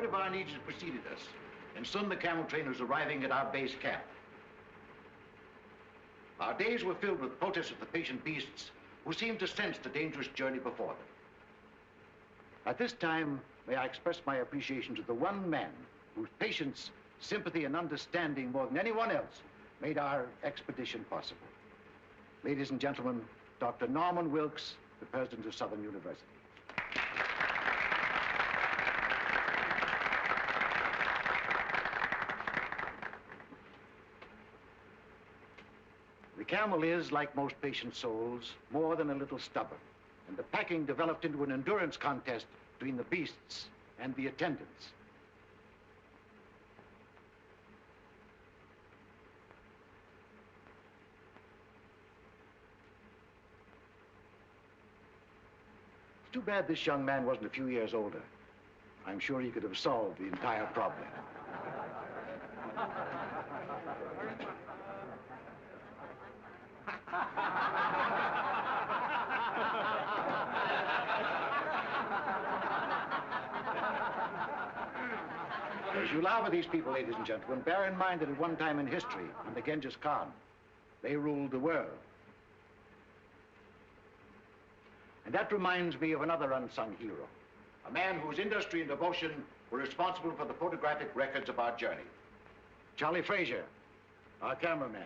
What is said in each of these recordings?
Word of our needs has preceded us, and soon the camel train was arriving at our base camp. Our days were filled with protests of the patient beasts who seemed to sense the dangerous journey before them. At this time, may I express my appreciation to the one man whose patience, sympathy, and understanding more than anyone else made our expedition possible. Ladies and gentlemen, Dr. Norman Wilkes, the president of Southern University. The camel is, like most patient souls, more than a little stubborn, and the packing developed into an endurance contest between the beasts and the attendants. It's too bad this young man wasn't a few years older. I'm sure he could have solved the entire problem. As you laugh at these people, ladies and gentlemen, bear in mind that at one time in history, under Genghis Khan, they ruled the world. And that reminds me of another unsung hero, a man whose industry and devotion were responsible for the photographic records of our journey. Charlie Frazier, our cameraman.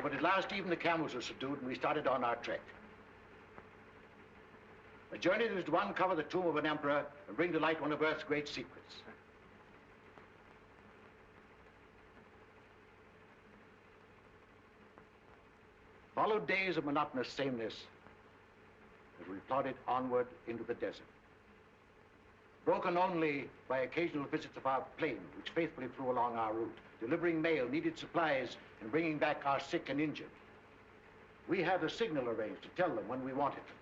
But at last, even the camels were subdued, and we started on our trek. A journey that is to uncover the tomb of an emperor and bring to light one of Earth's great secrets. Followed days of monotonous sameness as we plodded onward into the desert, broken only by occasional visits of our plane, which faithfully flew along our route, delivering mail, needed supplies, and bringing back our sick and injured. We had a signal arranged to tell them when we wanted them.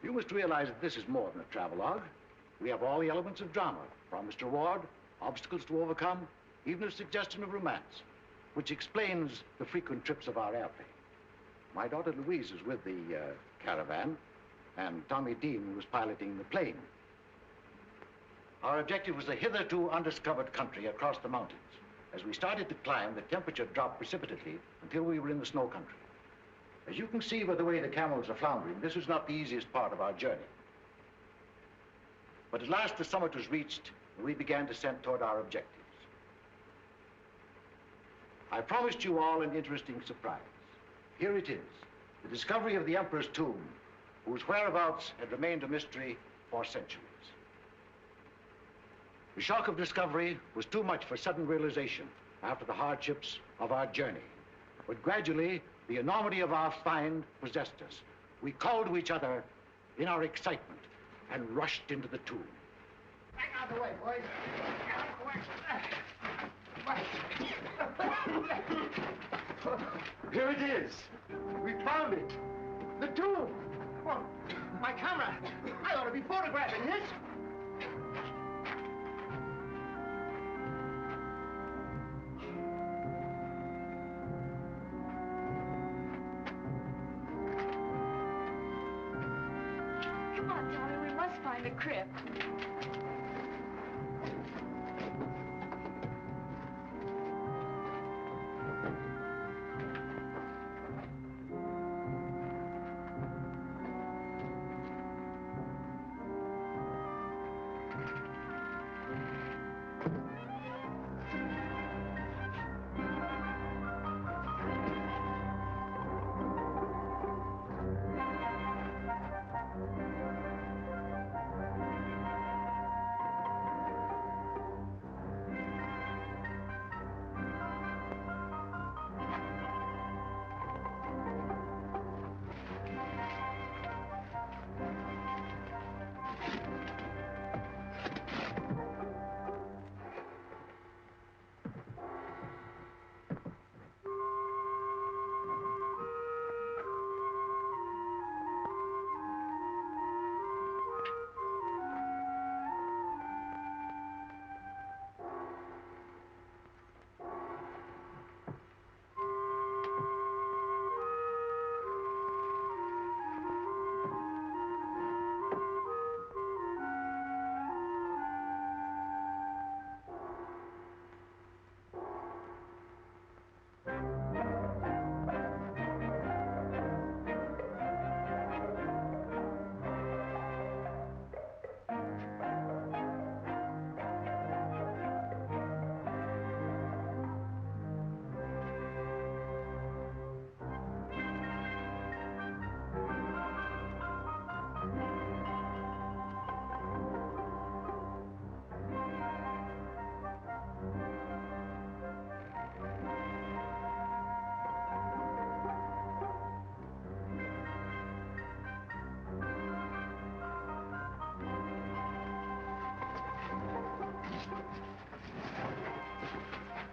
You must realize that this is more than a travelogue. We have all the elements of drama, promise to reward, obstacles to overcome, even a suggestion of romance, which explains the frequent trips of our airplane. My daughter Louise is with the caravan, and Tommy Dean was piloting the plane. Our objective was a hitherto undiscovered country across the mountains. As we started to climb, the temperature dropped precipitately until we were in the snow country. As you can see by the way the camels are floundering, this was not the easiest part of our journey. But at last the summit was reached, and we began descent toward our objectives. I promised you all an interesting surprise. Here it is, the discovery of the emperor's tomb, whose whereabouts had remained a mystery for centuries. The shock of discovery was too much for sudden realization after the hardships of our journey. But gradually, the enormity of our find possessed us. We called to each other in our excitement and rushed into the tomb. Back out of the way, boys. Out of the way. Here it is. We found it. The tomb. Well, my camera. I ought to be photographing this. Come on, Tommy, we must find the crypt.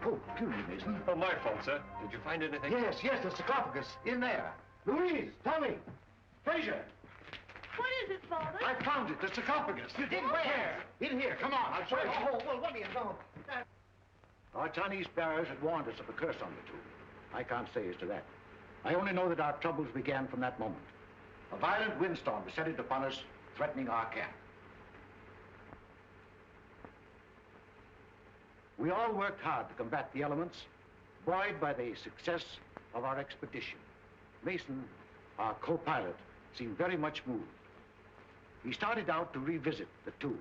Oh, excuse me, Mason. Oh, my fault, sir. Did you find anything? Yes, the sarcophagus, in there. Louise, Tommy, Fraser. What is it, Father? I found it, the sarcophagus. You did where? In here, come on, I'll show you. Oh, well, what do you know? Our Chinese bearers had warned us of a curse on the tomb. I can't say as to that. I only know that our troubles began from that moment. A violent windstorm descended upon us, threatening our camp. We all worked hard to combat the elements, buoyed by the success of our expedition. Mason, our co-pilot, seemed very much moved. He started out to revisit the tomb,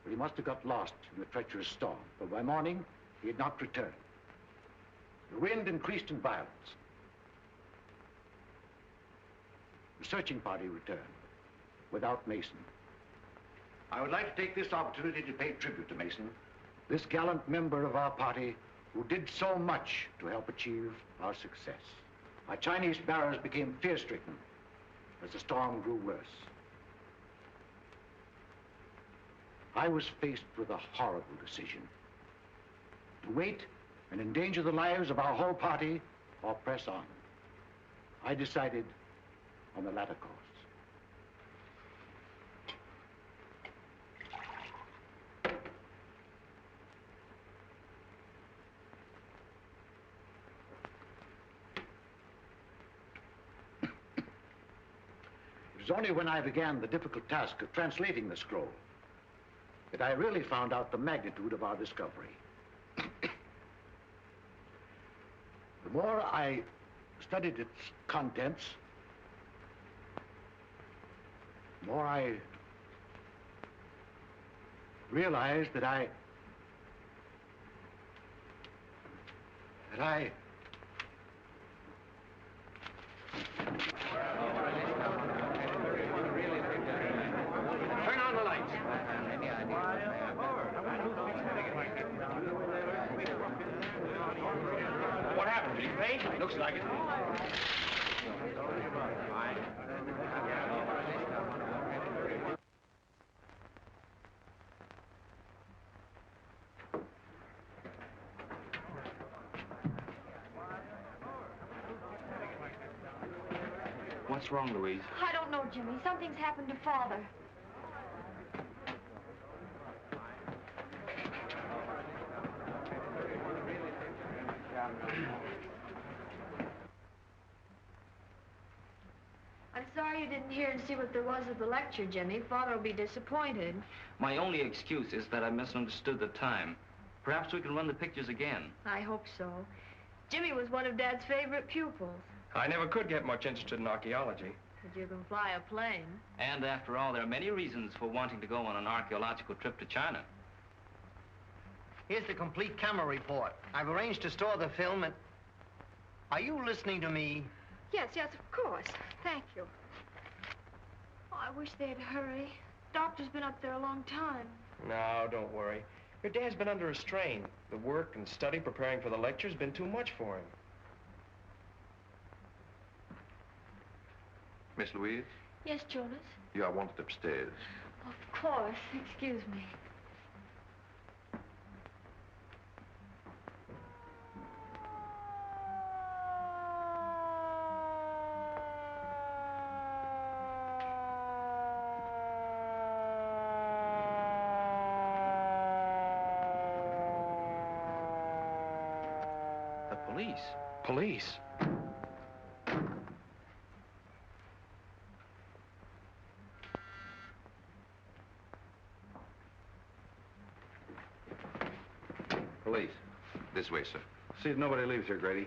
but he must have got lost in the treacherous storm, for by morning, he had not returned. The wind increased in violence. The searching party returned, without Mason. I would like to take this opportunity to pay tribute to Mason, this gallant member of our party who did so much to help achieve our success. Our Chinese bearers became fear-stricken as the storm grew worse. I was faced with a horrible decision: to wait and endanger the lives of our whole party or press on. I decided on the latter course. It was only when I began the difficult task of translating the scroll that I really found out the magnitude of our discovery. The more I studied its contents, the more I realized that I Turn on the lights. What happened? Did he faint? Looks like it. What's wrong, Louise? I don't know, Jimmy. Something's happened to Father. I'm sorry you didn't hear and see what there was at the lecture, Jimmy. Father will be disappointed. My only excuse is that I misunderstood the time. Perhaps we can run the pictures again. I hope so. Jimmy was one of Dad's favorite pupils. I never could get much interested in archaeology. But you can fly a plane. And after all, there are many reasons for wanting to go on an archaeological trip to China. Here's the complete camera report. I've arranged to store the film and... Are you listening to me? Yes, of course. Thank you. Oh, I wish they'd hurry. Doctor's been up there a long time. No, don't worry. Your dad's been under a strain. The work and study preparing for the lecture's been too much for him. Miss Louise, Yes, Jonas? you are wanted upstairs. Of course. Excuse me. The police? Police? Police. This way, sir. See if nobody leaves here, Grady.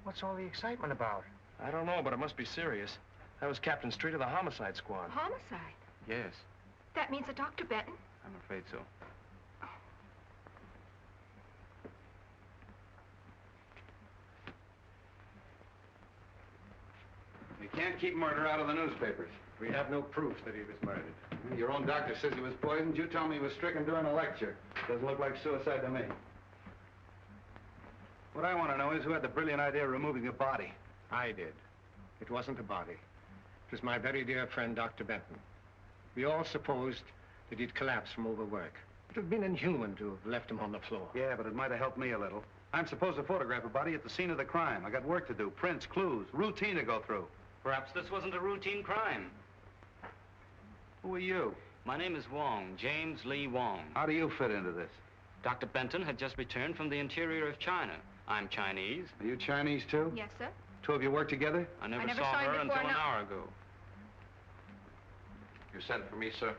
What's all the excitement about? I don't know, but it must be serious. That was Captain Street of the homicide squad. Homicide? Yes, That means a Dr. Benton? I'm afraid so. You can't keep murder out of the newspapers. We have no proof that he was murdered. Your own doctor says he was poisoned. You tell me he was stricken during a lecture. Doesn't look like suicide to me. What I want to know is who had the brilliant idea of removing the body. I did. It wasn't a body. It was my very dear friend, Dr. Benton. We all supposed that he'd collapsed from overwork. It would have been inhuman to have left him on the floor. Yeah, but it might have helped me a little. I'm supposed to photograph a body at the scene of the crime. I got work to do, prints, clues, routine to go through. Perhaps this wasn't a routine crime. Who are you? My name is Wong, James Lee Wong. How do you fit into this? Dr. Benton had just returned from the interior of China. I'm Chinese. Are you Chinese, too? Yes, sir. Two of you work together? I never never saw saw you her before, until an no. hour ago. You sent for me, sir?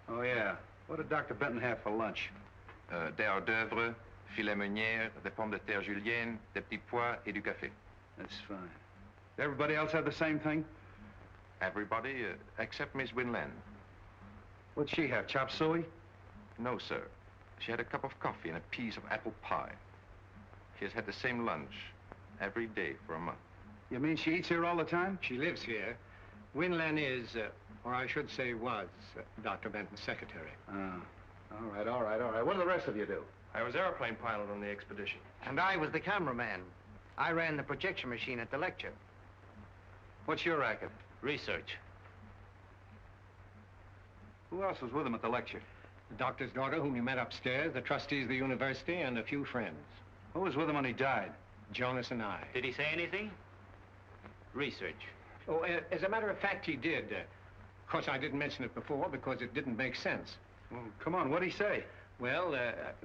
Oh, yeah. What did Dr. Benton have for lunch? Des hors d'oeuvre, filet meunière, des pommes de terre julienne, des petits pois et du café. That's fine. Did everybody else have the same thing? Everybody except Miss Winland. What'd she have, chop suey? No, sir. She had a cup of coffee and a piece of apple pie. She has had the same lunch every day for a month. You mean she eats here all the time? She lives here. Winlan is, or I should say was, Dr. Benton's secretary. All right, all right, all right. What do the rest of you do? I was airplane pilot on the expedition. And I was the cameraman. I ran the projection machine at the lecture. What's your racket? Research. Who else was with him at the lecture? The doctor's daughter, whom you met upstairs, the trustees of the university, and a few friends. Who was with him when he died? Jonas and I. Did he say anything? Research. Oh, as a matter of fact, he did. Of course, I didn't mention it before because it didn't make sense. Well, come on, what'd he say? Well,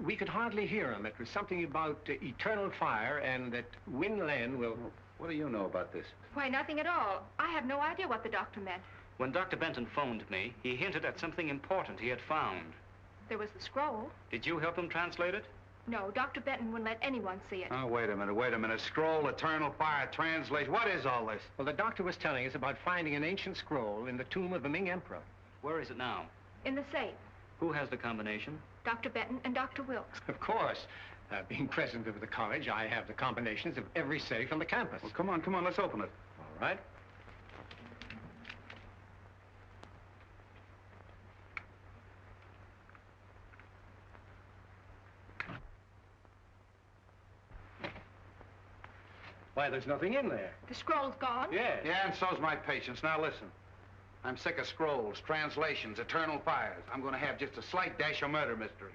we could hardly hear him. It was something about eternal fire and that Winlan will... What do you know about this? Why, nothing at all. I have no idea what the doctor meant. When Dr. Benton phoned me, he hinted at something important he had found. There was the scroll. Did you help him translate it? No, Dr. Benton wouldn't let anyone see it. Oh, wait a minute, wait a minute. Scroll, eternal fire, translation. What is all this? Well, the doctor was telling us about finding an ancient scroll in the tomb of the Ming Emperor. Where is it now? In the safe. Who has the combination? Dr. Benton and Dr. Wilkes. Of course. Being president of the college, I have the combinations of every safe on the campus. Well, come on, let's open it. All right. Why, there's nothing in there. The scroll's gone? Yes. Yeah, and so's my patience. Now listen. I'm sick of scrolls, translations, eternal fires. I'm going to have just a slight dash of murder mystery.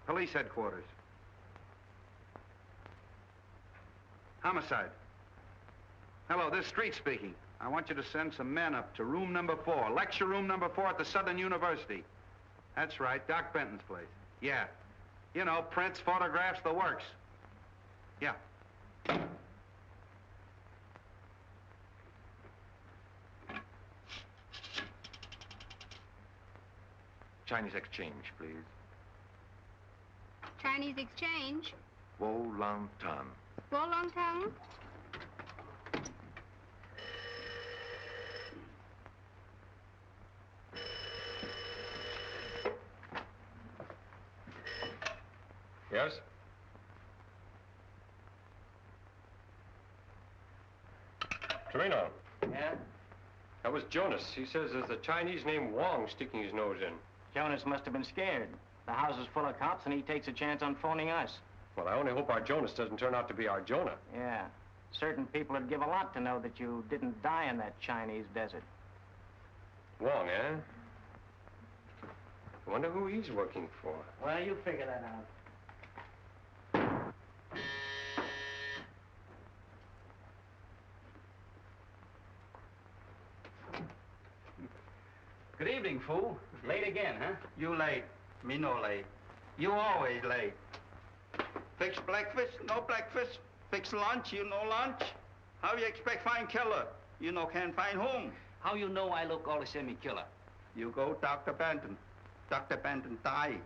Police headquarters. Homicide. Hello, this is Street speaking. I want you to send some men up to room number 4, lecture room number 4 at the Southern University. That's right, Doc Benton's place. Yeah. You know, prints, photographs, the works. Yeah. Chinese exchange, please. Chinese exchange. Wo Lang Tan. Wolongtang. Yes? Torino. Yeah? That was Jonas. He says there's a Chinese named Wong sticking his nose in. Jonas must have been scared. The house is full of cops, and he takes a chance on phoning us. Well, I only hope our Jonas doesn't turn out to be our Jonah. Yeah. Certain people would give a lot to know that you didn't die in that Chinese desert. Wong, eh? I wonder who he's working for. Well, you figure that out. Good evening, fool. Late again, huh? You late. Me no late. You always late. Fix breakfast, no breakfast. Fix lunch, you no lunch. How you expect find killer? You no can't find home. How you know I look all the same killer? You go Dr. Benton. Dr. Benton die.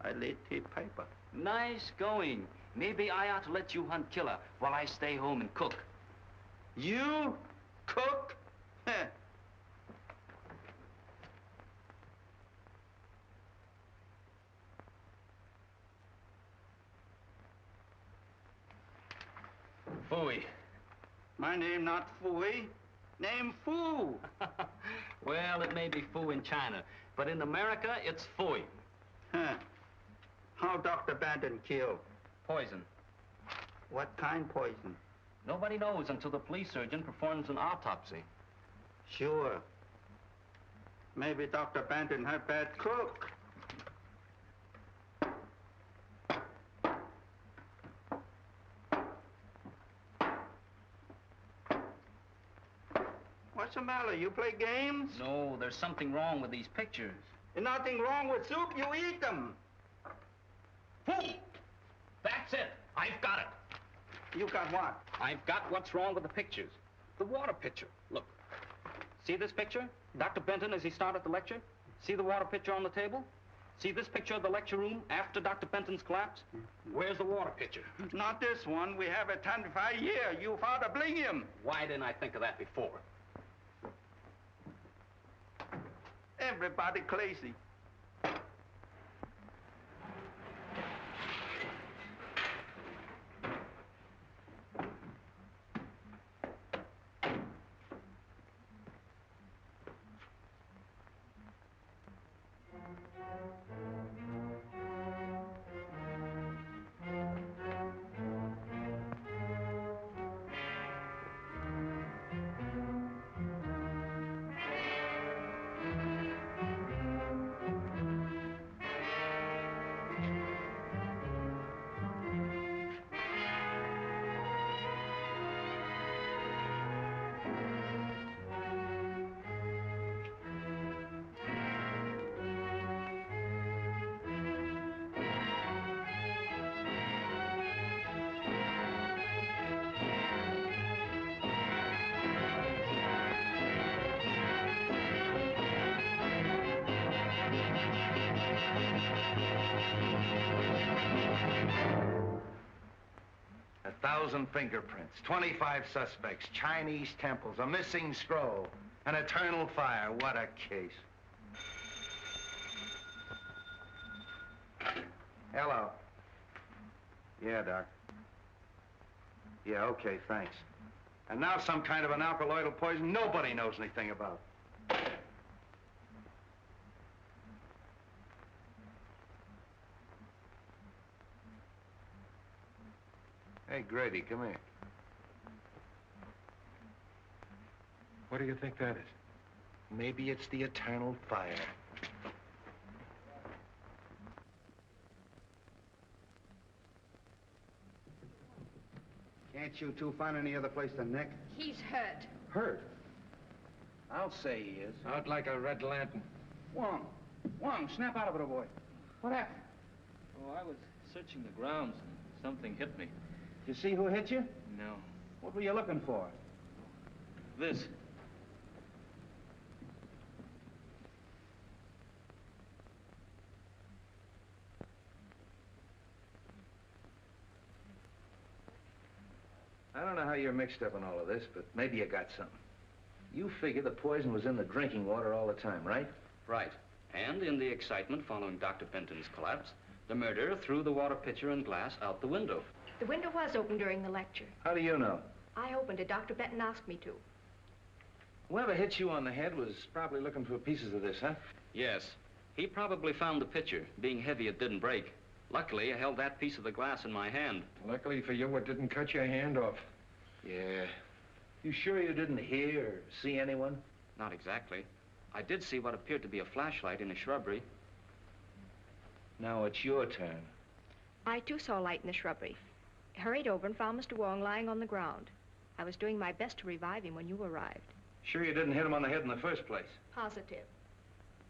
I read his paper. Nice going. Maybe I ought to let you hunt killer while I stay home and cook. You cook? Heh. Fooey. My name not Fooey. Name Foo. Well, it may be foo in China, but in America, it's fooey. Huh. How Dr. Benton killed? Poison. What kind poison? Nobody knows until the police surgeon performs an autopsy. Sure. Maybe Dr. Benton had bad cook. What's the matter? You play games? No, there's something wrong with these pictures. There's nothing wrong with soup. You eat them. Fool! That's it. I've got it. You got what? I've got what's wrong with the pictures. The water pitcher. Look. See this picture? Dr. Benton as he started the lecture? See the water pitcher on the table? See this picture of the lecture room after Dr. Benton's collapse? Where's the water pitcher? Not this one. We have a 25 year. You father bring him. Why didn't I think of that before? Everybody crazy. Fingerprints, 25 suspects, Chinese temples, a missing scroll, an eternal fire. What a case. Hello. Yeah, Doc. Yeah, okay, thanks. And now some kind of an alkaloidal poison nobody knows anything about. Hey, Grady, come here. What do you think that is? Maybe it's the eternal fire. Can't you two find any other place to nick? He's hurt. Hurt? I'll say he is. Out like a red lantern. Wong, snap out of it, old boy. What happened? Oh, I was searching the grounds and something hit me. Did you see who hit you? No. What were you looking for? This. I don't know how you're mixed up in all of this, but maybe you got something. You figure the poison was in the drinking water all the time, right? Right. And in the excitement following Dr. Benton's collapse, the murderer threw the water pitcher and glass out the window. The window was open during the lecture. How do you know? I opened it. Dr. Benton asked me to. Whoever hit you on the head was probably looking for pieces of this, huh? Yes. He probably found the pitcher. Being heavy, it didn't break. Luckily, I held that piece of the glass in my hand. Luckily for you, it didn't cut your hand off. Yeah. You sure you didn't hear or see anyone? Not exactly. I did see what appeared to be a flashlight in a shrubbery. Now it's your turn. I, too, saw a light in the shrubbery. I hurried over and found Mr. Wong lying on the ground. I was doing my best to revive him when you arrived. Sure you didn't hit him on the head in the first place? Positive.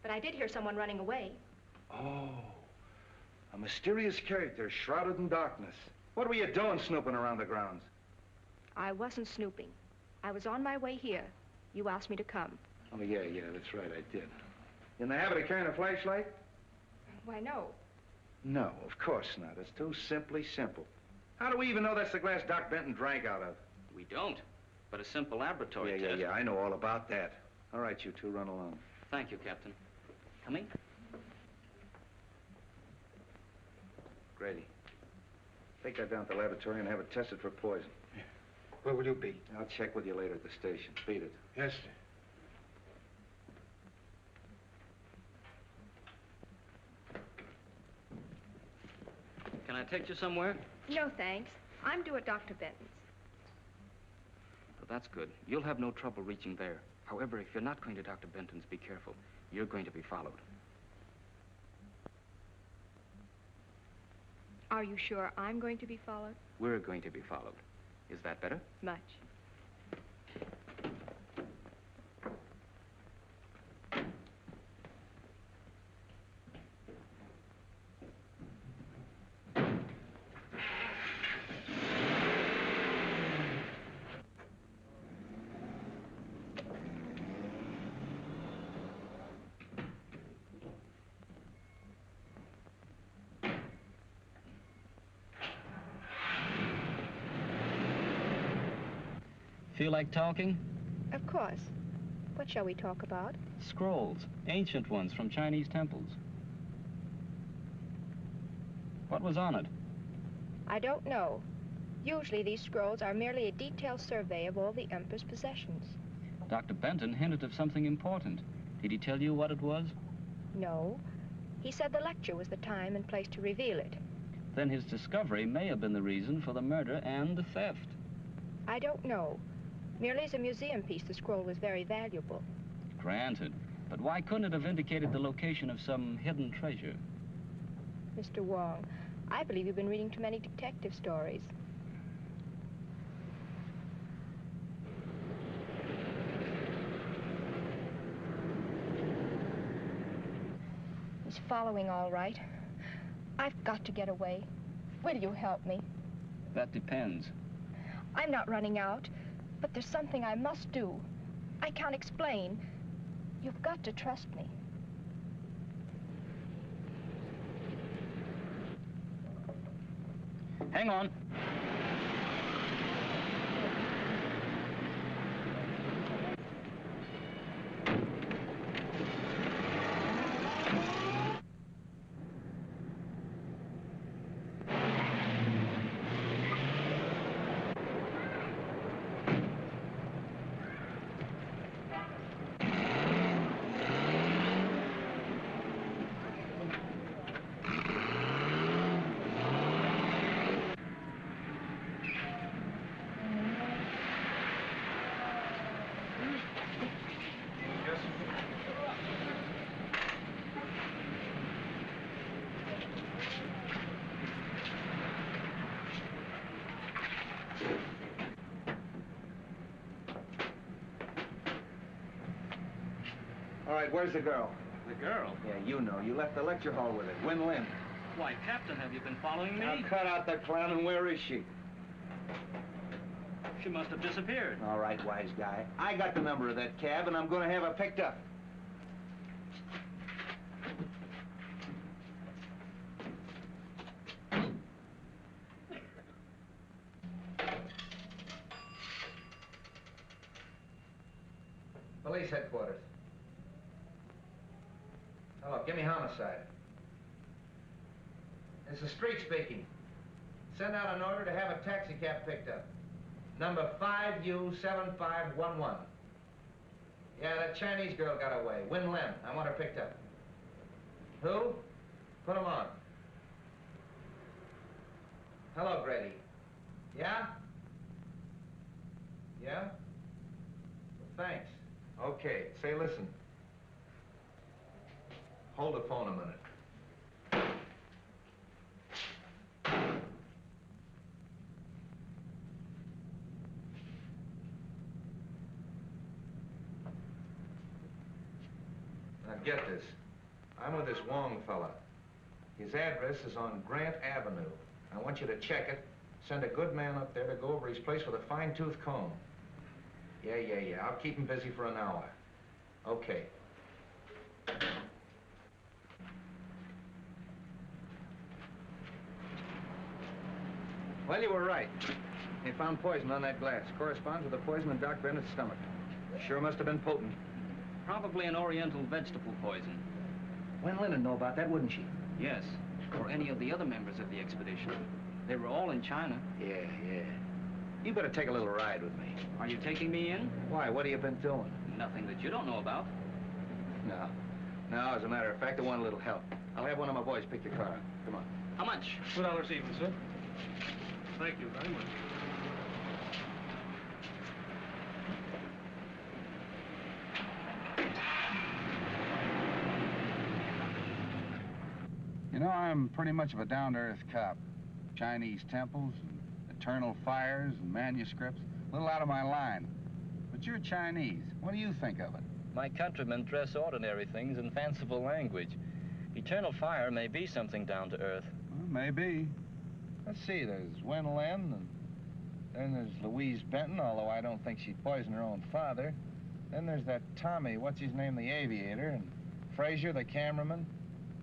But I did hear someone running away. Oh. A mysterious character shrouded in darkness. What were you doing snooping around the grounds? I wasn't snooping. I was on my way here. You asked me to come. Oh, yeah, that's right, I did. In the habit of carrying a flashlight? Why, no. No, of course not. It's too simply simple. How do we even know that's the glass Doc Benton drank out of? We don't. But a simple laboratory test. Yeah, I know all about that. All right, you two, run along. Thank you, Captain. Coming? Grady, take that down to the laboratory and have it tested for poison. Yeah. Where will you be? I'll check with you later at the station. Beat it. Yes, sir. Can I take you somewhere? No, thanks. I'm due at Dr. Benton's. That's good. You'll have no trouble reaching there. However, if you're not going to Dr. Benton's, be careful. You're going to be followed. Are you sure I'm going to be followed? We're going to be followed. Is that better? Much. Feel like talking? Of course. What shall we talk about? Scrolls, ancient ones from Chinese temples. What was on it? I don't know. Usually these scrolls are merely a detailed survey of all the Emperor's possessions. Dr. Benton hinted of something important. Did he tell you what it was? No. He said the lecture was the time and place to reveal it. Then his discovery may have been the reason for the murder and the theft. I don't know. Merely as a museum piece, the scroll was very valuable. Granted. But why couldn't it have indicated the location of some hidden treasure? Mr. Wong, I believe you've been reading too many detective stories. He's following all right. I've got to get away. Will you help me? That depends. I'm not running out, but there's something I must do. I can't explain. You've got to trust me. Hang on. All right, where's the girl? The girl? Yeah, you know. You left the lecture hall with her. Win Lin. Why, Captain, have you been following me? Now cut out the clown, and where is she? She must have disappeared. All right, wise guy. I got the number of that cab, and I'm going to have her picked up. Police headquarters. Hello, give me homicide. It's the street speaking. Send out an order to have a taxi cab picked up. Number 5U7511. Yeah, that Chinese girl got away. Win Lin. I want her picked up. Who? Put him on. Hello, Grady. Yeah? Yeah? Well, thanks. Okay, say listen. Hold the phone a minute. Now get this. I'm with this Wong fella. His address is on Grant Avenue. I want you to check it. Send a good man up there to go over his place with a fine-tooth comb. Yeah. I'll keep him busy for an hour. Okay. Well, you were right. They found poison on that glass. Corresponds with the poison in Doc Bennett's stomach. Sure must have been potent. Probably an oriental vegetable poison. Wen Lin would know about that, wouldn't she? Yes, or any of the other members of the expedition. They were all in China. Yeah. You better take a little ride with me. Are you taking me in? Why? What have you been doing? Nothing that you don't know about. No, as a matter of fact, I want a little help. I'll have one of my boys pick the car up. Come on. How much? $2 even, sir. Thank you very much. I'm pretty much of a down-to-earth cop. Chinese temples, and eternal fires, and manuscripts. A little out of my line. But you're Chinese. What do you think of it? My countrymen dress ordinary things in fanciful language. Eternal fire may be something down to earth. Well, maybe. Let's see, there's Wen Lin, and then there's Louise Benton, although I don't think she'd poison her own father. Then there's that Tommy, what's his name, the aviator, and Frazier, the cameraman.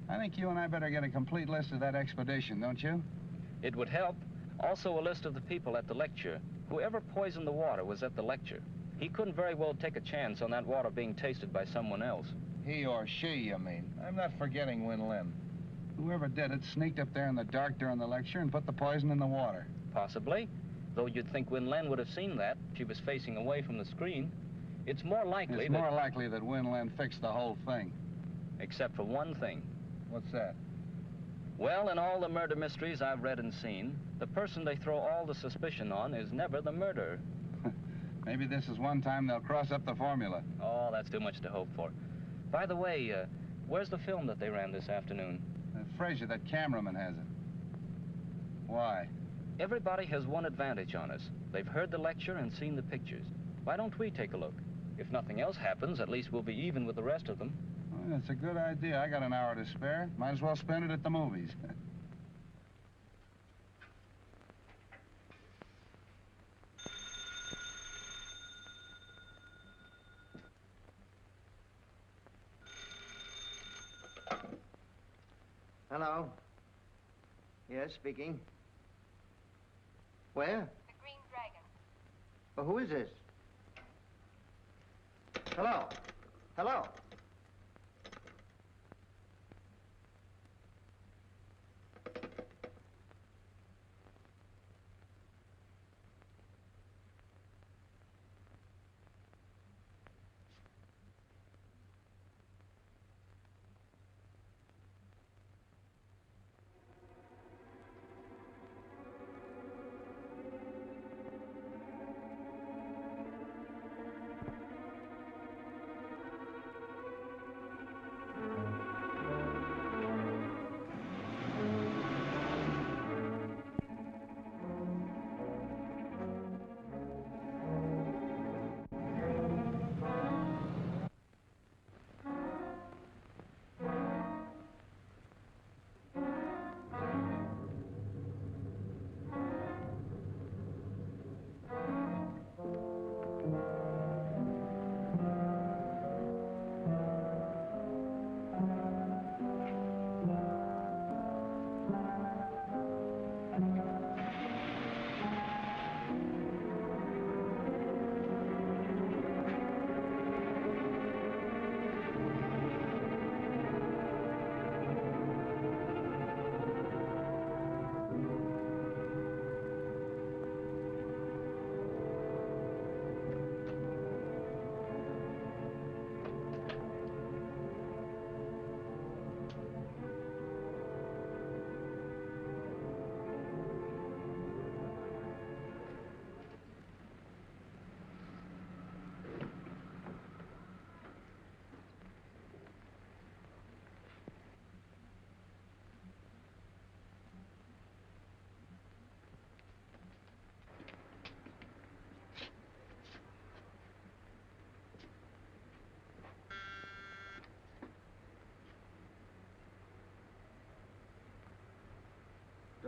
I think you and I better get a complete list of that expedition, don't you? It would help. Also a list of the people at the lecture. Whoever poisoned the water was at the lecture. He couldn't very well take a chance on that water being tasted by someone else. He or she, you mean? I'm not forgetting Wen Lin. Whoever did it sneaked up there in the dark during the lecture and put the poison in the water. Possibly. Though you'd think Wen Lin would have seen that. She was facing away from the screen. It's more likely It's more likely that Wen Lin fixed the whole thing. Except for one thing. What's that? Well, in all the murder mysteries I've read and seen, the person they throw all the suspicion on is never the murderer. Maybe this is one time they'll cross up the formula. Oh, that's too much to hope for. By the way, where's the film that they ran this afternoon? Frazier, that cameraman, has it. Why? Everybody has one advantage on us. They've heard the lecture and seen the pictures. Why don't we take a look? If nothing else happens, at least we'll be even with the rest of them. Well, that's a good idea. I got an hour to spare. Might as well spend it at the movies. Hello? Yes, speaking. Where? The Green Dragon. Well, who is this? Hello? Hello?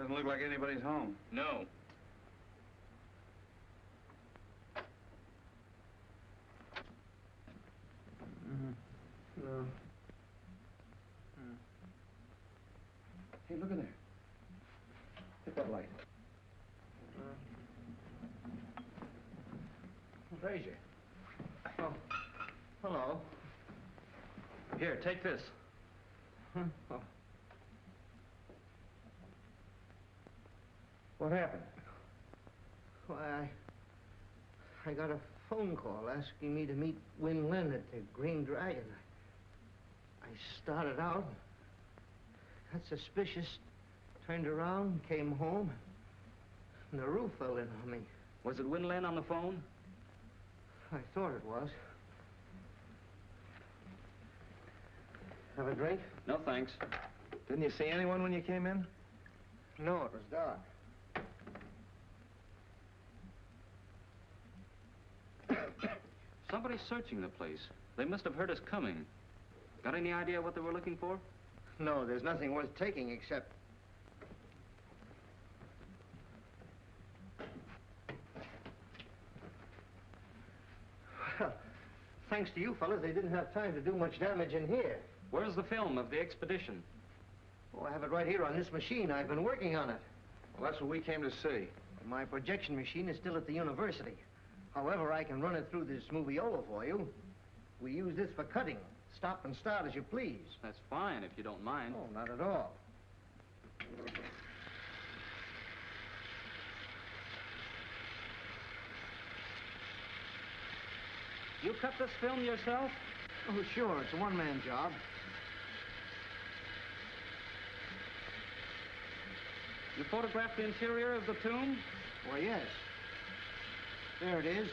Doesn't look like anybody's home. No. No. Hey, look in there. Hit that light. Frazier. Oh, hello. Here, take this. Huh? Oh. What happened? Why, I got a phone call asking me to meet Wen Lin at the Green Dragon. I started out, got suspicious, turned around, came home, and the roof fell in on me. Was it Wen Lin on the phone? I thought it was. Have a drink? No, thanks. Didn't you see anyone when you came in? No, it was dark. Somebody's searching the place. They must have heard us coming. Got any idea what they were looking for? No, there's nothing worth taking except... Well, thanks to you fellas, they didn't have time to do much damage in here. Where's the film of the expedition? Oh, I have it right here on this machine. I've been working on it. Well, that's what we came to see. My projection machine is still at the university. However, I can run it through this moviola for you. We use this for cutting. Stop and start as you please. That's fine, if you don't mind. Oh, not at all. You cut this film yourself? Oh, sure. It's a one-man job. You photographed the interior of the tomb? Why, yes. There it is.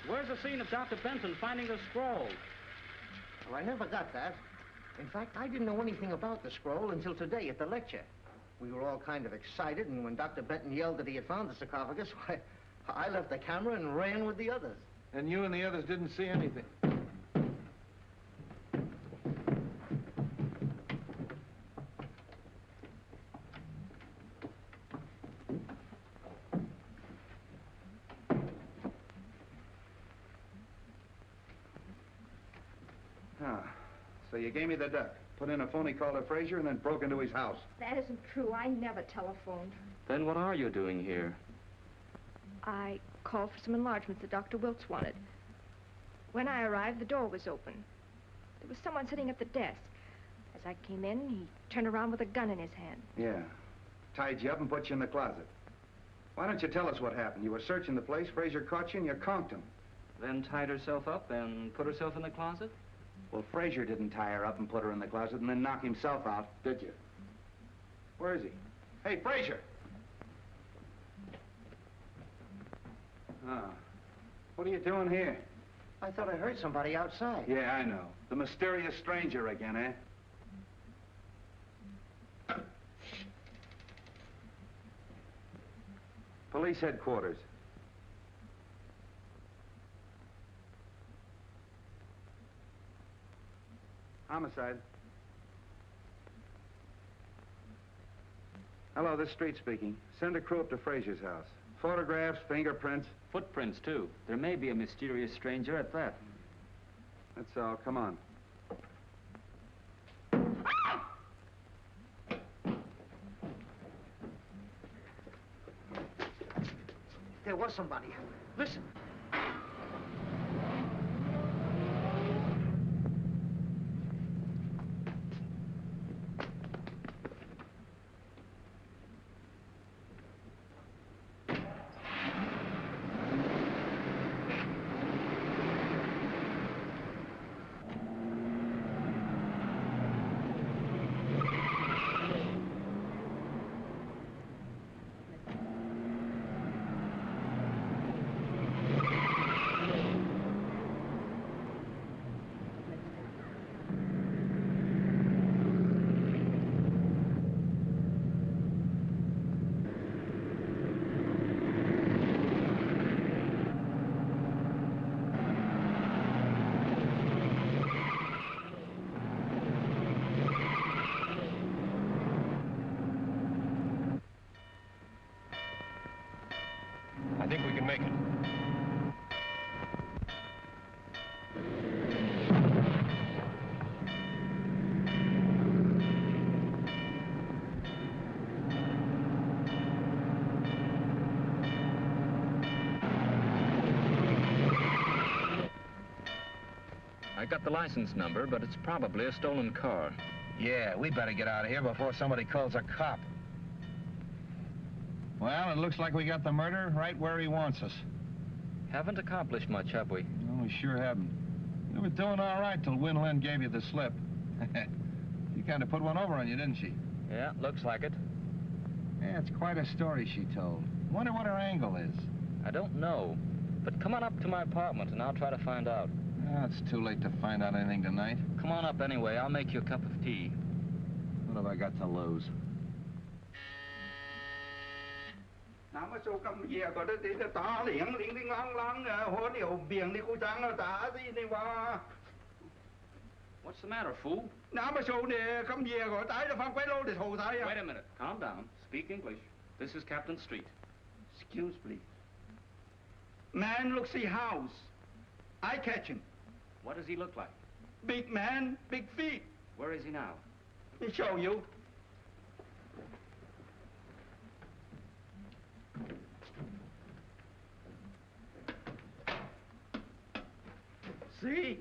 Where's the scene of Dr. Benton finding the scroll? Well, I never got that. In fact, I didn't know anything about the scroll until today at the lecture. We were all kind of excited, and when Dr. Benton yelled that he had found the sarcophagus, why, I left the camera and ran with the others. And you and the others didn't see anything? So you gave me the duck, put in a phony call to Frazier, and then broke into his house. That isn't true. I never telephoned. Then what are you doing here? I called for some enlargements that Dr. Wilkes wanted. When I arrived, the door was open. There was someone sitting at the desk. As I came in, he turned around with a gun in his hand. Yeah. Tied you up and put you in the closet. Why don't you tell us what happened? You were searching the place, Frazier caught you, and you conked him. Then tied herself up and put herself in the closet? Well, Frazier didn't tie her up and put her in the closet and then knock himself out, did you? Where is he? Hey, Frazier! What are you doing here? I thought I heard somebody outside. Yeah, I know. The mysterious stranger again, eh? Police headquarters. Homicide. Hello, this is Street speaking. Send a crew up to Frazier's house. Photographs, fingerprints. Footprints, too. There may be a mysterious stranger at that. That's all. Come on. There was somebody. Listen. I think we can make it. I got the license number, but it's probably a stolen car. Yeah, we better get out of here before somebody calls a cop. Well, it looks like we got the murderer right where he wants us. Haven't accomplished much, have we? No, we sure haven't. We were doing all right till Win Lin gave you the slip. She kind of put one over on you, didn't she? Yeah, looks like it. Yeah, it's quite a story she told. Wonder what her angle is. I don't know. But come on up to my apartment and I'll try to find out. It's too late to find out anything tonight. Come on up anyway. I'll make you a cup of tea. What have I got to lose? Nào mà số cầm về có đấy thì ta liền liền đi ngang ngang hồ điều biển đi cô trắng là ta gì đi mà. What's the matter, fool? Nào mà số này cầm về có tái là phang quay lô để thầu thái à. Wait a minute. Calm down. Speak English. This is Captain Street. Excuse please. Man looks the house. I catch him. What does he look like? Big man, big feet. Where is he now? He show you. See?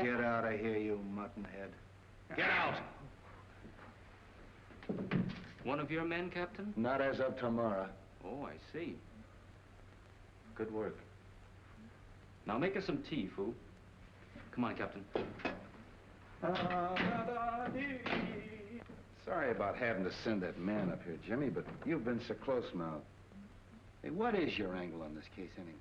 Get out of here, you muttonhead. Get out! One of your men, Captain? Not as of tomorrow. Oh, I see. Good work. Now make us some tea, fool. Come on, Captain. Sorry about having to send that man up here, Jimmy, but you've been so close now. Hey, what is your angle on this case, anyway?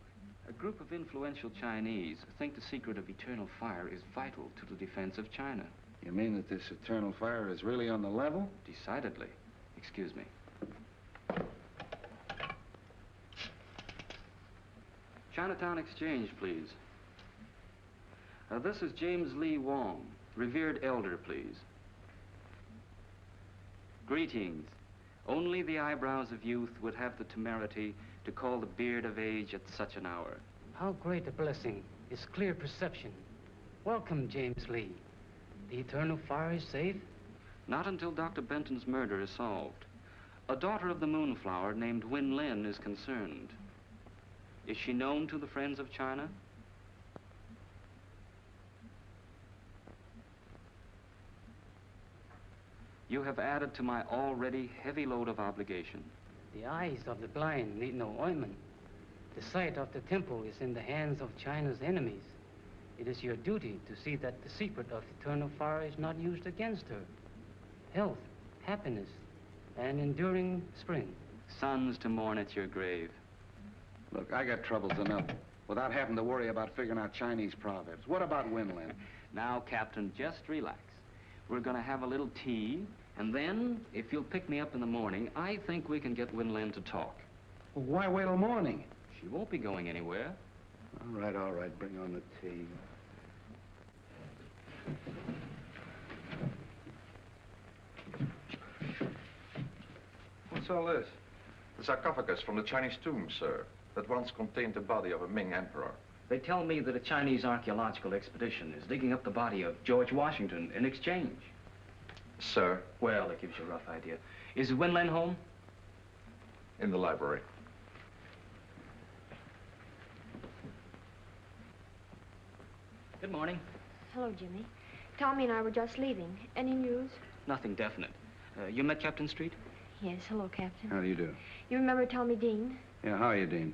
A group of influential Chinese think the secret of eternal fire is vital to the defense of China. You mean that this eternal fire is really on the level? Decidedly. Excuse me. Chinatown Exchange, please. This is James Lee Wong, revered elder, please. Greetings. Only the eyebrows of youth would have the temerity to call the beard of age at such an hour. How great a blessing is clear perception. Welcome, James Lee. The eternal fire is safe? Not until Dr. Benton's murder is solved. A daughter of the Moonflower named Win Lin is concerned. Is she known to the friends of China? You have added to my already heavy load of obligation. The eyes of the blind need no ointment. The sight of the temple is in the hands of China's enemies. It is your duty to see that the secret of eternal fire is not used against her. Health, happiness, and enduring spring. Sons to mourn at your grave. Look, I got troubles enough without having to worry about figuring out Chinese proverbs. What about Winland? Now, Captain, just relax. We're gonna have a little tea, and then, if you'll pick me up in the morning, I think we can get Winland to talk. Well, why wait till morning? She won't be going anywhere. All right, bring on the tea. What's all this? The sarcophagus from the Chinese tomb, sir, that once contained the body of a Ming emperor. They tell me that a Chinese archaeological expedition is digging up the body of George Washington in exchange. Sir? Well, that gives you a rough idea. Is Winland home? In the library. Good morning. Hello, Jimmy. Tommy and I were just leaving. Any news? Nothing definite. You met Captain Street? Yes, hello, Captain. How do you do? You remember Tommy Dean? Yeah, how are you, Dean?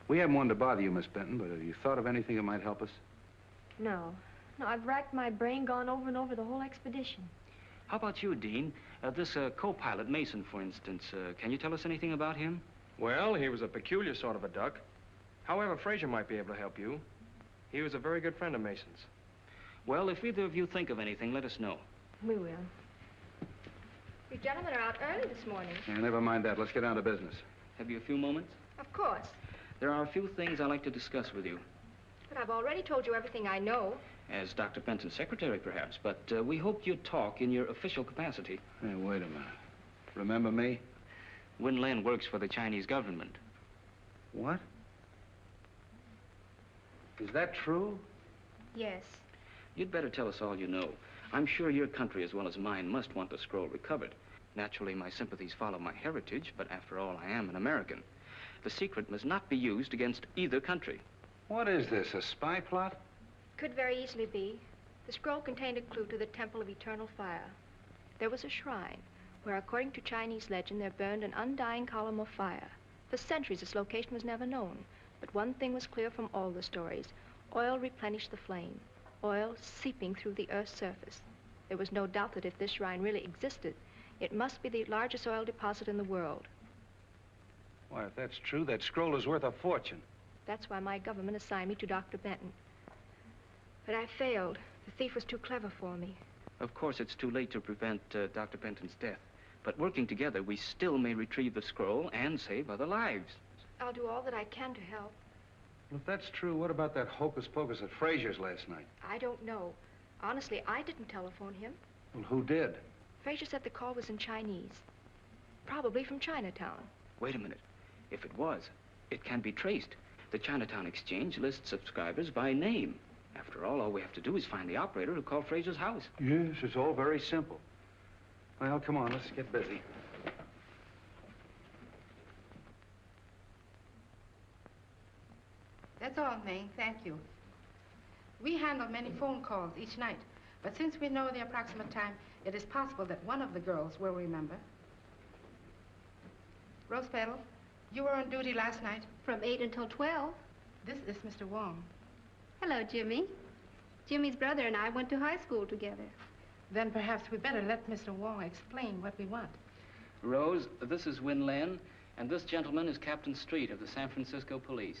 We haven't wanted to bother you, Miss Benton, but have you thought of anything that might help us? No. No, I've racked my brain, gone over and over the whole expedition. How about you, Dean? This co-pilot, Mason, for instance. Can you tell us anything about him? Well, he was a peculiar sort of a duck. However, Fraser might be able to help you. He was a very good friend of Mason's. Well, if either of you think of anything, let us know. We will. You gentlemen are out early this morning. Yeah, never mind that. Let's get down to business. Have you a few moments? Of course. There are a few things I'd like to discuss with you. But I've already told you everything I know. As Dr. Benton's secretary, perhaps, but we hoped you'd talk in your official capacity. Hey, wait a minute. Remember me? Win Lin works for the Chinese government. What? Is that true? Yes. You'd better tell us all you know. I'm sure your country, as well as mine, must want the scroll recovered. Naturally, my sympathies follow my heritage, but after all, I am an American. The secret must not be used against either country. What is this, a spy plot? Could very easily be. The scroll contained a clue to the Temple of Eternal Fire. There was a shrine where, according to Chinese legend, there burned an undying column of fire. For centuries, its location was never known. But one thing was clear from all the stories. Oil replenished the flame. Oil seeping through the Earth's surface. There was no doubt that if this shrine really existed, it must be the largest oil deposit in the world. Why, if that's true, that scroll is worth a fortune. That's why my government assigned me to Dr. Benton. But I failed. The thief was too clever for me. Of course, it's too late to prevent Dr. Benton's death. But working together, we still may retrieve the scroll and save other lives. I'll do all that I can to help. Well, if that's true, what about that hocus pocus at Frazier's last night? I don't know. Honestly, I didn't telephone him. Well, who did? Frazier said the call was in Chinese. Probably from Chinatown. Wait a minute. If it was, it can be traced. The Chinatown Exchange lists subscribers by name. After all we have to do is find the operator who called Frazier's house. Yes, it's all very simple. Well, come on, let's get busy. That's all, May. Thank you. We handle many phone calls each night, but since we know the approximate time, it is possible that one of the girls will remember. Rose Petal, you were on duty last night. From 8 until 12. This is Mr. Wong. Hello, Jimmy. Jimmy's brother and I went to high school together. Then perhaps we better let Mr. Wong explain what we want. Rose, this is Win Lin, and this gentleman is Captain Street of the San Francisco Police.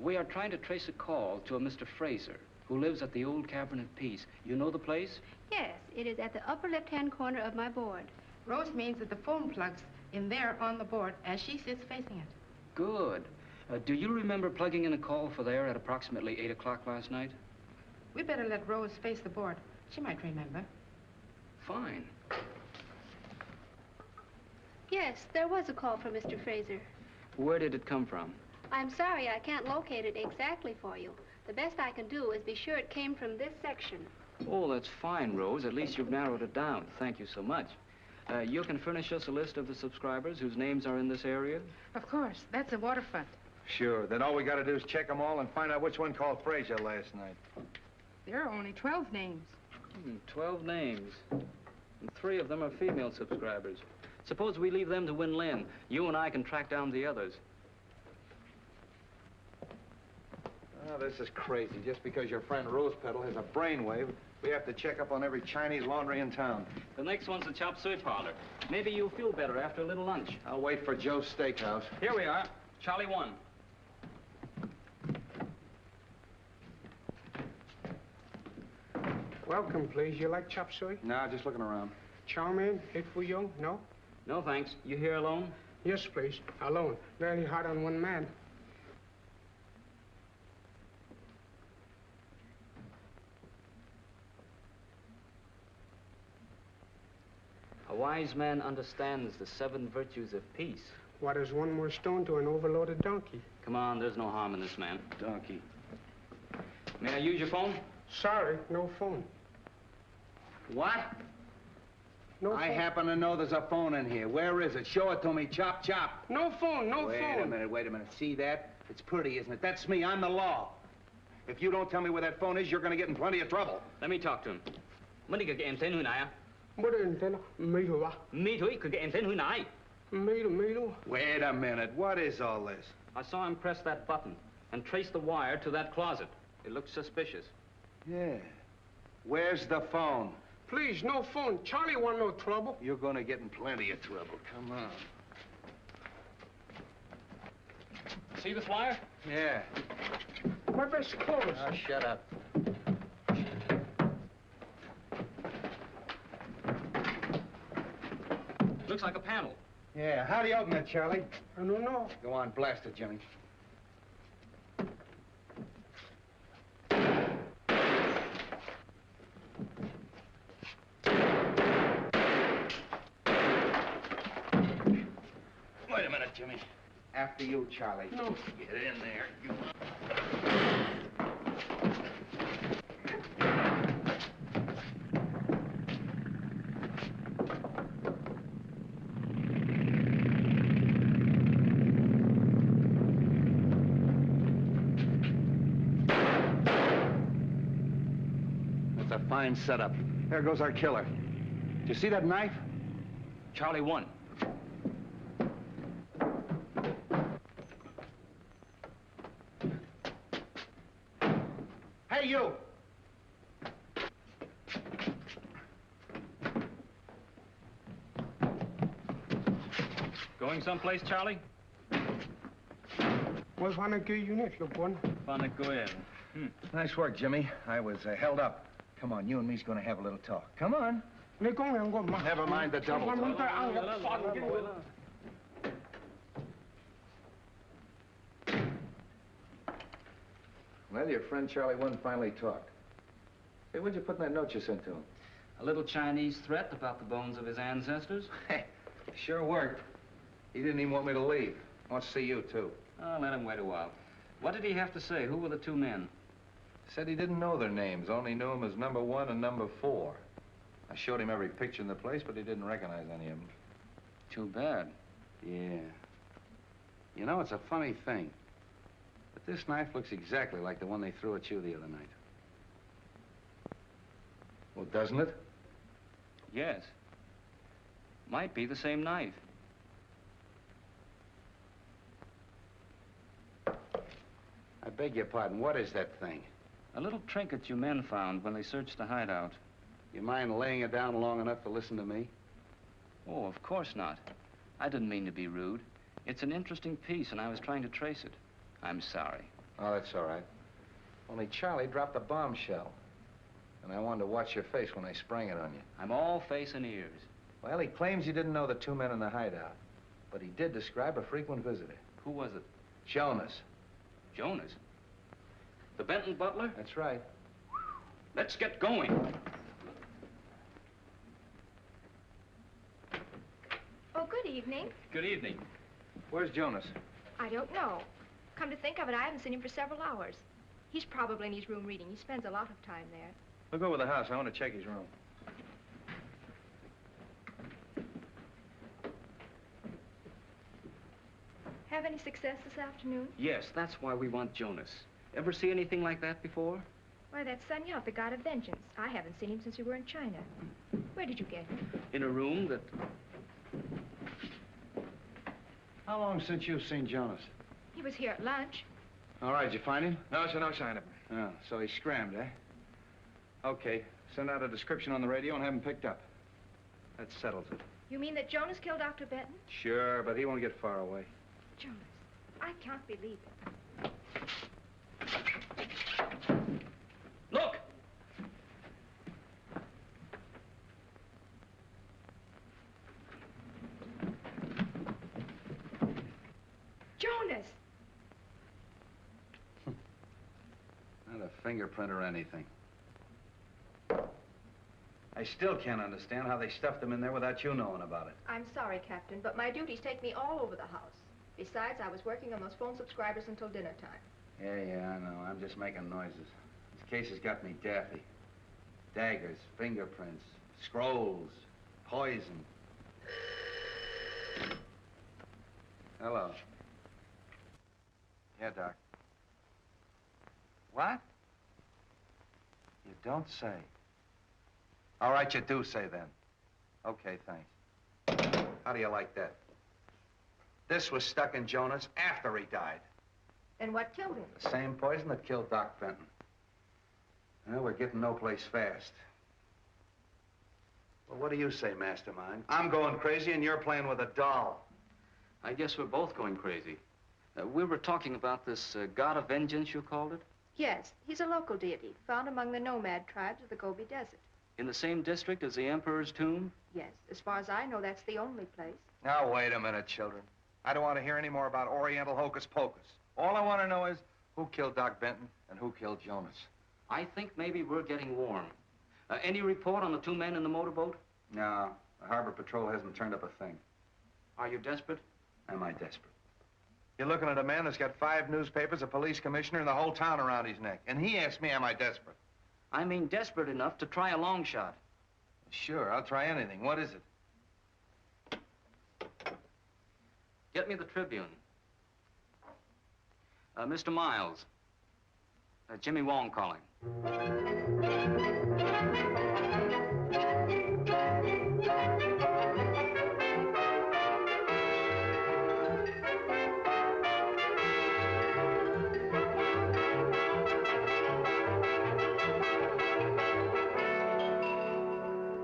We are trying to trace a call to a Mr. Fraser, who lives at the old Cavern of Peace. You know the place? Yes, it is at the upper left-hand corner of my board. Rose means that the phone plug's in there on the board as she sits facing it. Good. Do you remember plugging in a call for there at approximately 8 o'clock last night? We better let Rose face the board. She might remember. Fine. Yes, there was a call from Mr. Fraser. Where did it come from? I'm sorry I can't locate it exactly for you. The best I can do is be sure it came from this section. Oh, that's fine, Rose. At least you've narrowed it down. Thank you so much. You can furnish us a list of the subscribers whose names are in this area? Of course. That's the waterfront. Sure. Then all we got to do is check them all and find out which one called Frazier last night. There are only 12 names. 12 names. And 3 of them are female subscribers. Suppose we leave them to Win Lin. You and I can track down the others. Oh, this is crazy. Just because your friend Rose Petal has a brainwave, we have to check up on every Chinese laundry in town. The next one's the chop suey parlor. Maybe you'll feel better after a little lunch. I'll wait for Joe's Steakhouse. Here we are. Charlie 1. Welcome, please. You like chop suey? No, just looking around. Chow mein, hit for you? No? No, thanks. You here alone? Yes, please. Alone. Very hard on one man. A wise man understands the 7 virtues of peace. What is one more stone to an overloaded donkey? Come on, there's no harm in this man. Donkey. May I use your phone? Sorry, no phone. What? No I phone. happen to know there's a phone in here. Where is it? Show it to me. Chop, chop. No phone, no phone. Wait a minute. See that? It's pretty, isn't it? That's me. I'm the law. If you don't tell me where that phone is, you're going to get in plenty of trouble. Let me talk to him. Mấy cái em tên hồi nãy à? What is it? Me too, ah. Me too, cái em tên hồi nãy. Me too. Wait a minute. What is all this? I saw him press that button and trace the wire to that closet. It looked suspicious. Yeah. Where's the phone? Please, no phone. Charlie want no trouble. You're going to get in plenty of trouble. Come on. See this wire? Yeah. My best clothes. Oh, shut up. Looks like a panel. Yeah. How do you open it, Charlie? I don't know. Go on, blast it, Jimmy. Wait a minute, Jimmy. After you, Charlie. No. Get in there. That's a fine setup. There goes our killer. Do you see that knife? Charlie 1. Hey, you! Going someplace, Charlie? Was one of unit, look one. Nice work, Jimmy. I was held up. Come on, you and me's gonna have a little talk. Come on. Never mind the double talk. Well, your friend Charlie One finally talked. Hey, what'd you put in that note you sent to him? A little Chinese threat about the bones of his ancestors. Hey, sure worked. He didn't even want me to leave. Wants to see you, too. Oh, let him wait a while. What did he have to say? Who were the two men? Said he didn't know their names, only knew them as number 1 and number 4. I showed him every picture in the place, but he didn't recognize any of them. Too bad. Yeah. You know, it's a funny thing. But this knife looks exactly like the one they threw at you the other night. Well, doesn't it? Yes. Might be the same knife. I beg your pardon, what is that thing? A little trinket you men found when they searched the hideout. You mind laying it down long enough to listen to me? Oh, of course not. I didn't mean to be rude. It's an interesting piece, and I was trying to trace it. I'm sorry. Oh, that's all right. Only Charlie dropped a bombshell. And I wanted to watch your face when I sprang it on you. I'm all face and ears. Well, he claims you didn't know the two men in the hideout. But he did describe a frequent visitor. Who was it? Jonas. Jonas? The Benton butler? That's right. Let's get going. Oh, good evening. Good evening. Where's Jonas? I don't know. Come to think of it, I haven't seen him for several hours. He's probably in his room reading. He spends a lot of time there. Look over the house. I want to check his room. Have any success this afternoon? Yes, that's why we want Jonas. Ever see anything like that before? Why, that's Sun Yat, the god of vengeance. I haven't seen him since we were in China. Where did you get him? In a room that... How long since you've seen Jonas? He was here at lunch. All right, did you find him? No, sir, no sign of him. Oh, so he scrammed, eh? Okay, send out a description on the radio and have him picked up. That settles it. You mean that Jonas killed Dr. Benton? Sure, but he won't get far away. Jonas, I can't believe it. Look! Jonas! Not a fingerprint or anything. I still can't understand how they stuffed him in there without you knowing about it. I'm sorry, Captain, but my duties take me all over the house. Besides, I was working on those phone subscribers until dinner time. Yeah, I know. I'm just making noises. This case has got me daffy. Daggers, fingerprints, scrolls, poison. Hello. Yeah, Doc. What? You don't say. All right, you do say then. Okay, thanks. How do you like that? This was stuck in Jonas after he died. And what killed him? The same poison that killed Doc Benton. Well, we're getting no place fast. Well, what do you say, Mastermind? I'm going crazy and you're playing with a doll. I guess we're both going crazy. We were talking about this god of vengeance, you called it? Yes, he's a local deity, found among the nomad tribes of the Gobi Desert. In the same district as the Emperor's tomb? Yes, as far as I know, that's the only place. Now, wait a minute, children. I don't want to hear any more about Oriental hocus pocus. All I want to know is who killed Doc Benton and who killed Jonas. I think maybe we're getting warm. Any report on the two men in the motorboat? No, the Harbor Patrol hasn't turned up a thing. Are you desperate? Am I desperate? You're looking at a man that's got 5 newspapers, a police commissioner, and the whole town around his neck. And he asked me, am I desperate? I mean desperate enough to try a long shot. Sure, I'll try anything. What is it? Get me the Tribune. Mr. Miles. Jimmy Wong calling.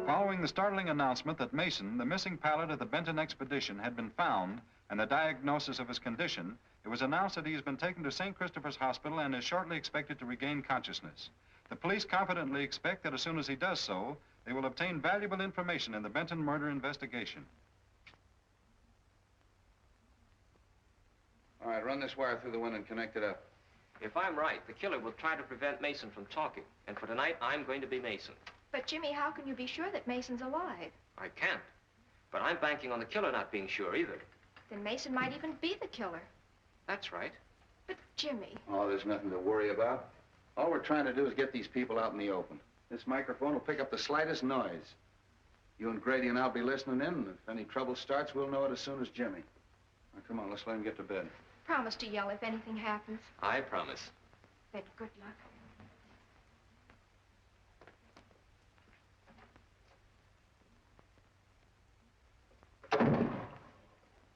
Following Following the startling announcement that Mason, the missing pilot of the Benton expedition, had been found and the diagnosis of his condition, it was announced that he has been taken to St. Christopher's Hospital and is shortly expected to regain consciousness. The police confidently expect that as soon as he does so, they will obtain valuable information in the Benton murder investigation. All right, run this wire through the window and connect it up. If I'm right, the killer will try to prevent Mason from talking. And for tonight, I'm going to be Mason. But, Jimmy, how can you be sure that Mason's alive? I can't. But I'm banking on the killer not being sure either. Then Mason might even be the killer. That's right. But, Jimmy... Oh, there's nothing to worry about. All we're trying to do is get these people out in the open. This microphone will pick up the slightest noise. You and Grady and I'll be listening in, and if any trouble starts, we'll know it as soon as Jimmy. Now, come on, let's let him get to bed. Promise to yell if anything happens. I promise. Then good luck.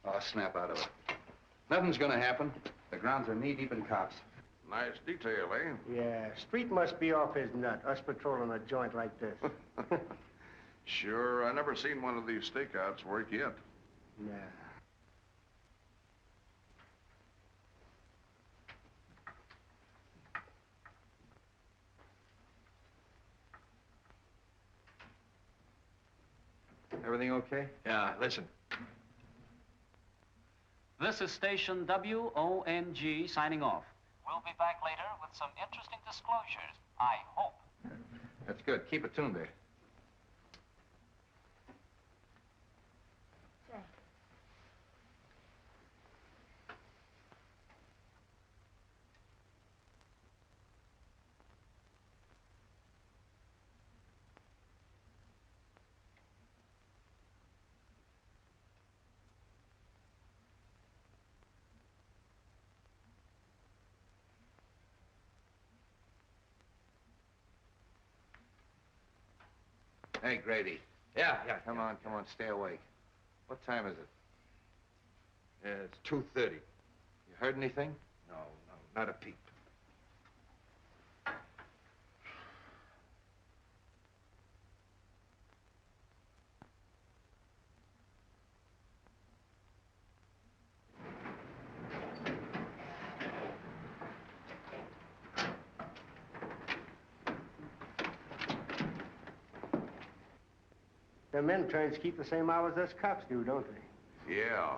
Oh, snap out of it. Nothing's gonna happen. The grounds are knee-deep in cops. Nice detail, eh? Yeah, Street must be off his nut, us patrolling a joint like this. Sure, I never seen one of these stakeouts work yet. Nah. Everything okay? Yeah, listen. This is station WONG signing off. We'll be back later with some interesting disclosures, I hope. That's good. Keep it tuned there. Hey, Grady. Yeah. Come on, stay awake. What time is it? Yeah, it's 2:30. You heard anything? No, not a peep. Them interns keep the same hours us cops do, don't they? Yeah.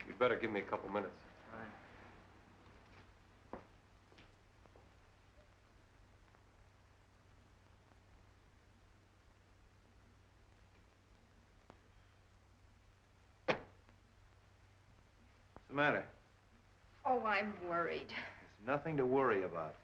You'd better give me a couple minutes. What's the matter? Oh, I'm worried. There's nothing to worry about.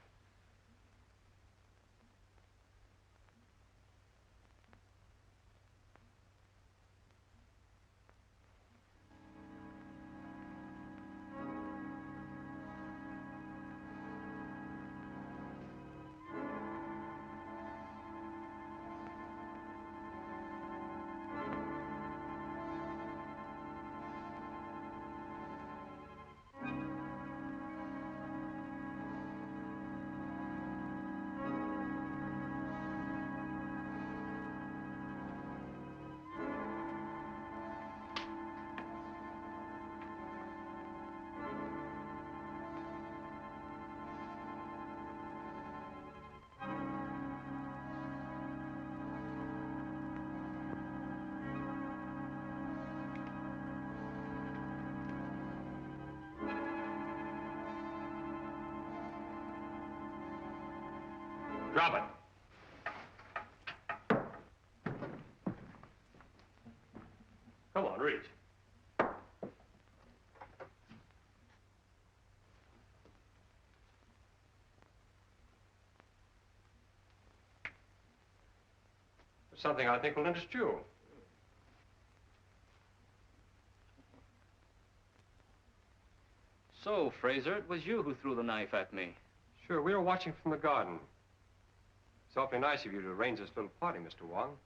Drop it. Come on, reach. There's something I think will interest you. So, Fraser, it was you who threw the knife at me. Sure, we were watching from the garden. It's awfully nice of you to arrange this little party, Mr. Wong.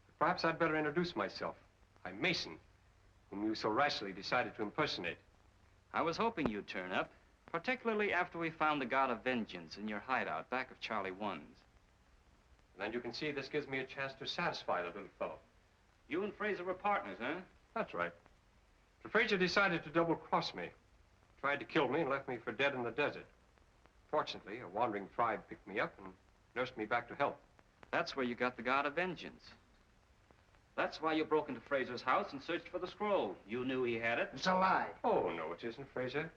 But perhaps I'd better introduce myself. I'm Mason, whom you so rashly decided to impersonate. I was hoping you'd turn up. particularly after we found the God of Vengeance in your hideout back of Charlie 1's. And you can see this gives me a chance to satisfy the little fellow. You and Fraser were partners, huh? That's right. But Fraser decided to double-cross me. Tried to kill me and left me for dead in the desert. Fortunately, a wandering tribe picked me up and nursed me back to health. That's where you got the God of Vengeance. That's why you broke into Fraser's house and searched for the scroll. You knew he had it. It's a lie. Oh, no, it isn't, Fraser.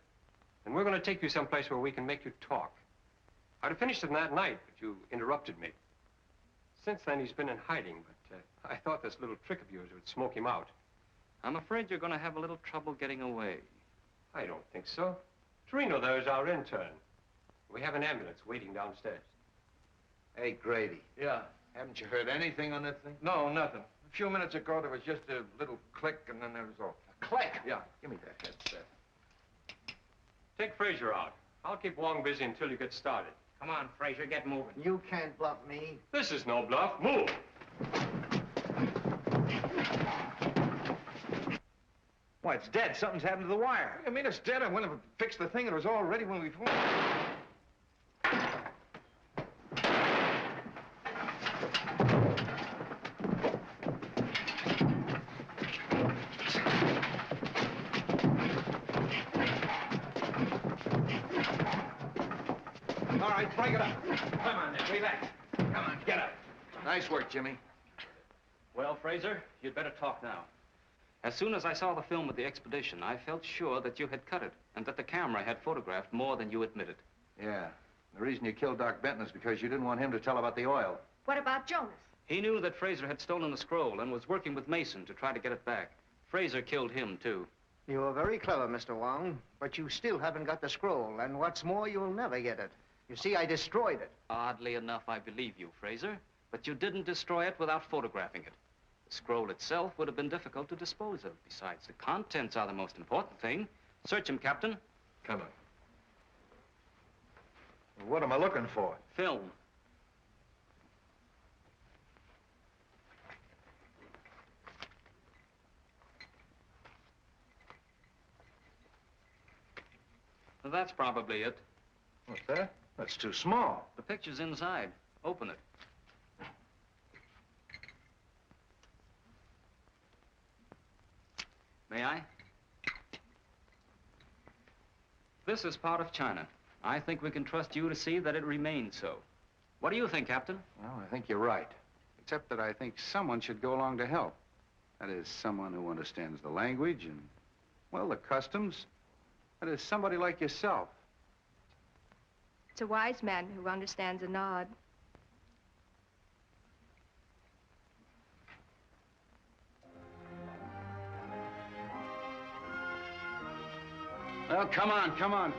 And we're going to take you someplace where we can make you talk. I'd have finished it that night, but you interrupted me. Since then, he's been in hiding, but I thought this little trick of yours would smoke him out. I'm afraid you're going to have a little trouble getting away. I don't think so. Torino there is our intern. We have an ambulance waiting downstairs. Hey, Grady. Yeah. Haven't you heard anything on this thing? No, nothing. A few minutes ago, there was just a little click, and then there was all. A click? Yeah. Give me that headset. Take Fraser out. I'll keep Wong busy until you get started. Come on, Fraser, get moving. You can't bluff me. This is no bluff. Move! Why, it's dead. Something's happened to the wire. I mean, it's dead. I went and fixed the thing. It was all ready when we phoned. All right, break it up. Come on, now, relax. Come on, get up. Nice work, Jimmy. Well, Fraser, you'd better talk now. As soon as I saw the film of the expedition, I felt sure that you had cut it and that the camera had photographed more than you admitted. Yeah. The reason you killed Doc Benton is because you didn't want him to tell about the oil. What about Jonas? He knew that Fraser had stolen the scroll and was working with Mason to try to get it back. Fraser killed him, too. You are very clever, Mr. Wong, but you still haven't got the scroll, and what's more, you'll never get it. You see, I destroyed it. Oddly enough, I believe you, Fraser, but you didn't destroy it without photographing it. The scroll itself would have been difficult to dispose of. Besides, the contents are the most important thing. Search him, Captain. Come on. What am I looking for? Film. Well, that's probably it. What's that? That's too small. The picture's inside. Open it. May I? This is part of China. I think we can trust you to see that it remains so. What do you think, Captain? Well, I think you're right. Except that I think someone should go along to help. That is, someone who understands the language and, well, the customs. That is, somebody like yourself. It's a wise man who understands a nod. Well, come on, come on.